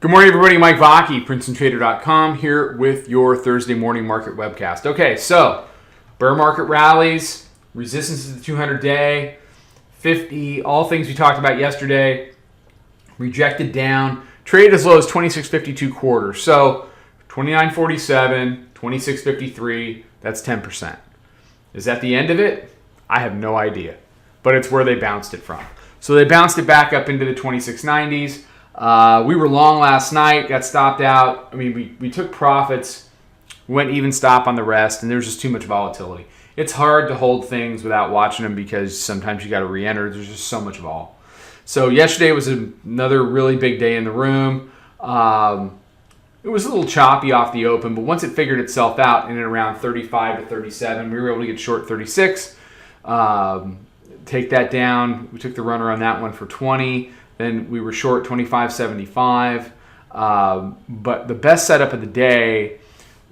Good morning, everybody. Mike Vacchi, Princetontrader.com, here with your Thursday morning market webcast. Okay, so bear market rallies, resistance to the 200-day, 50, all things we talked about yesterday, rejected down, traded as low as 26.52 quarters. So 29.47, 26.53, that's 10%. Is that the end of it? I have no idea, but it's where they bounced it from. So they bounced it back up into the 26.90s. We were long last night, got stopped out. I mean, we took profits, went even stop on the rest, and there was just too much volatility. It's hard to hold things without watching them because sometimes you got to re-enter. There's just so much vol. So yesterday was another really big day in the room. It was a little choppy off the open, but once it figured itself out in and around 35 to 37, we were able to get short 36. Take that down. We took the runner on that one for 20. Then we were short 25.75. But the best setup of the day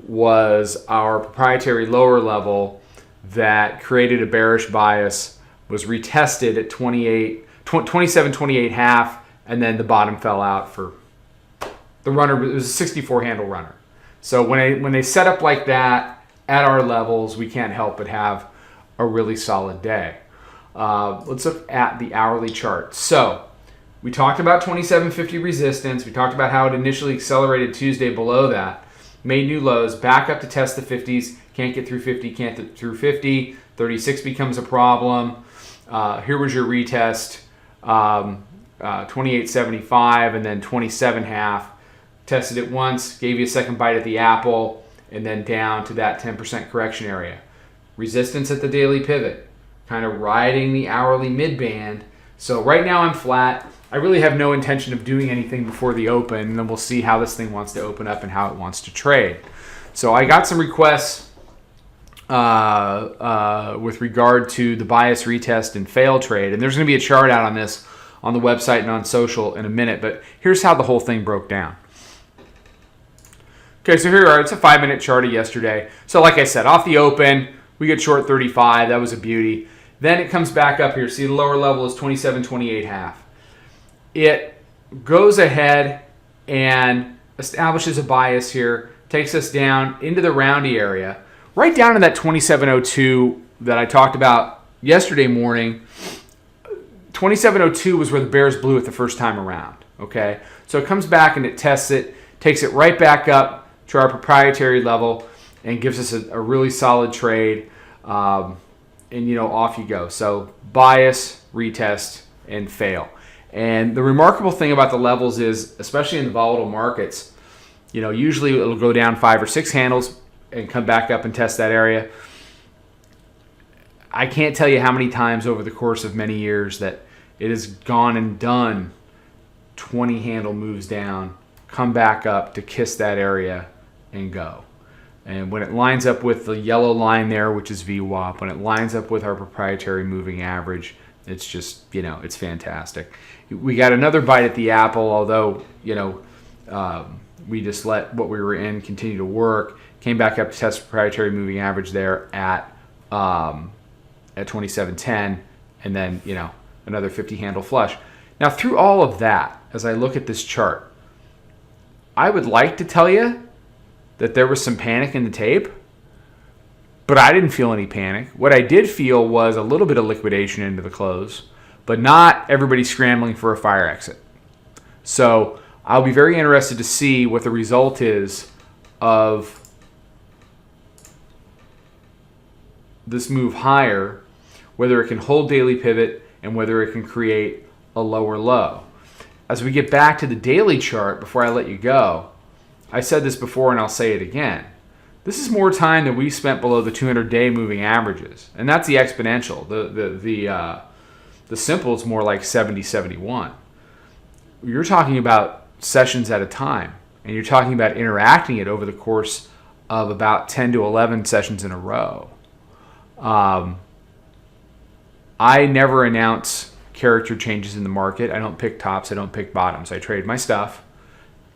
was our proprietary lower level that created a bearish bias, was retested at 27.28 half, and then the bottom fell out for the runner. It was a 64 handle runner. So when they set up like that at our levels, we can't help but have a really solid day. Let's look at the hourly chart. So we talked about 27.50 resistance. We talked about how it initially accelerated Tuesday below that, made new lows, back up to test the 50s, can't get through 50, can't get through 50, 36 becomes a problem. Here was your retest, 28.75 and then 27.5. Tested it once, gave you a second bite at the apple, and then down to that 10% correction area. Resistance at the daily pivot, kind of riding the hourly mid-band. So right now I'm flat. I really have no intention of doing anything before the open, and then we'll see how this thing wants to open up and how it wants to trade. So I got some requests with regard to the bias retest and fail trade, and there's going to be a chart out on this on the website and on social in a minute, but here's how the whole thing broke down. Okay, so here we are. It's a 5-minute chart of yesterday. So like I said, off the open, we get short 35. That was a beauty. Then it comes back up here. See, the lower level is 27.28 half. It goes ahead and establishes a bias here, takes us down into the roundy area, right down to that 27.02 that I talked about yesterday morning. 27.02 was where the bears blew it the first time around. Okay, so it comes back and it tests it, takes it right back up to our proprietary level, and gives us a really solid trade. And off you go. So bias, retest, and fail. And the remarkable thing about the levels is, especially in the volatile markets, usually it'll go down 5 or 6 handles and come back up and test that area. I can't tell you how many times over the course of many years that it has gone and done 20 handle moves down, come back up to kiss that area and go. And when it lines up with the yellow line there, which is VWAP, when it lines up with our proprietary moving average, it's just, it's fantastic. We got another bite at the apple, although, we just let what we were in continue to work. Came back up to test proprietary moving average there at 27.10, and then, another 50 handle flush. Now, through all of that, as I look at this chart, I would like to tell you that there was some panic in the tape, but I didn't feel any panic. What I did feel was a little bit of liquidation into the close, but not everybody scrambling for a fire exit. So I'll be very interested to see what the result is of this move higher, whether it can hold daily pivot and whether it can create a lower low. As we get back to the daily chart, before I let you go, I said this before and I'll say it again. This is more time than we've spent below the 200-day moving averages, and that's the exponential. The simple is more like 70, 71. You're talking about sessions at a time, and you're talking about interacting it over the course of about 10 to 11 sessions in a row. I never announce character changes in the market. I don't pick tops. I don't pick bottoms. I trade my stuff.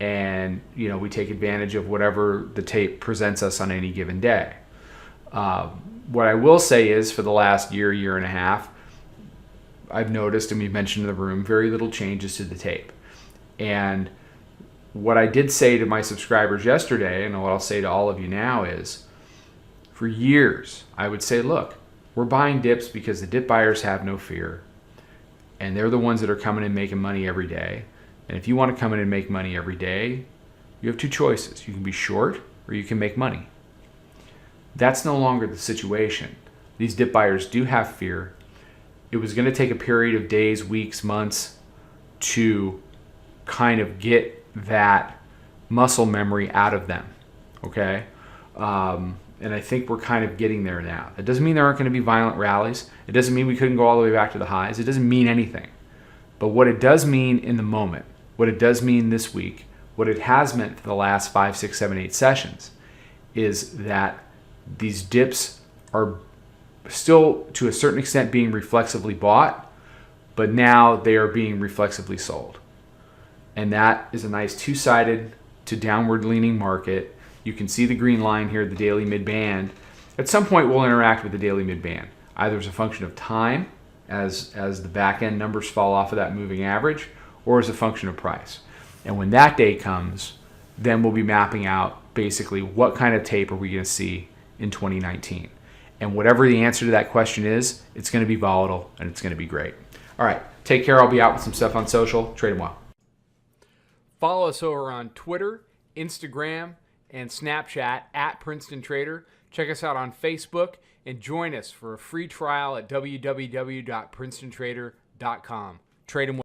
And, we take advantage of whatever the tape presents us on any given day. What I will say is for the last year and a half, I've noticed, and we've mentioned in the room, very little changes to the tape. And what I did say to my subscribers yesterday, and what I'll say to all of you now is, for years, I would say, look, we're buying dips because the dip buyers have no fear, and they're the ones that are coming in making money every day. And if you want to come in and make money every day, you have two choices. You can be short or you can make money. That's no longer the situation. These dip buyers do have fear. It was going to take a period of days, weeks, months to kind of get that muscle memory out of them, okay? And I think we're kind of getting there now. That doesn't mean there aren't going to be violent rallies. It doesn't mean we couldn't go all the way back to the highs. It doesn't mean anything. But what it does mean in the moment, what it does mean this week, what it has meant for the last 5, 6, 7, 8 sessions is that these dips are still to a certain extent being reflexively bought, but now they are being reflexively sold. And that is a nice two-sided to downward leaning market. You can see the green line here, the daily mid-band. At some point we'll interact with the daily mid-band, either as a function of time as the back end numbers fall off of that moving average, or as a function of price. And when that day comes, then we'll be mapping out basically what kind of tape are we going to see in 2019. And whatever the answer to that question is, it's going to be volatile and it's going to be great. All right, take care. I'll be out with some stuff on social. Trade them well. Follow us over on Twitter, Instagram, and Snapchat at Princeton Trader. Check us out on Facebook and join us for a free trial at www.princetontrader.com. Trade them well.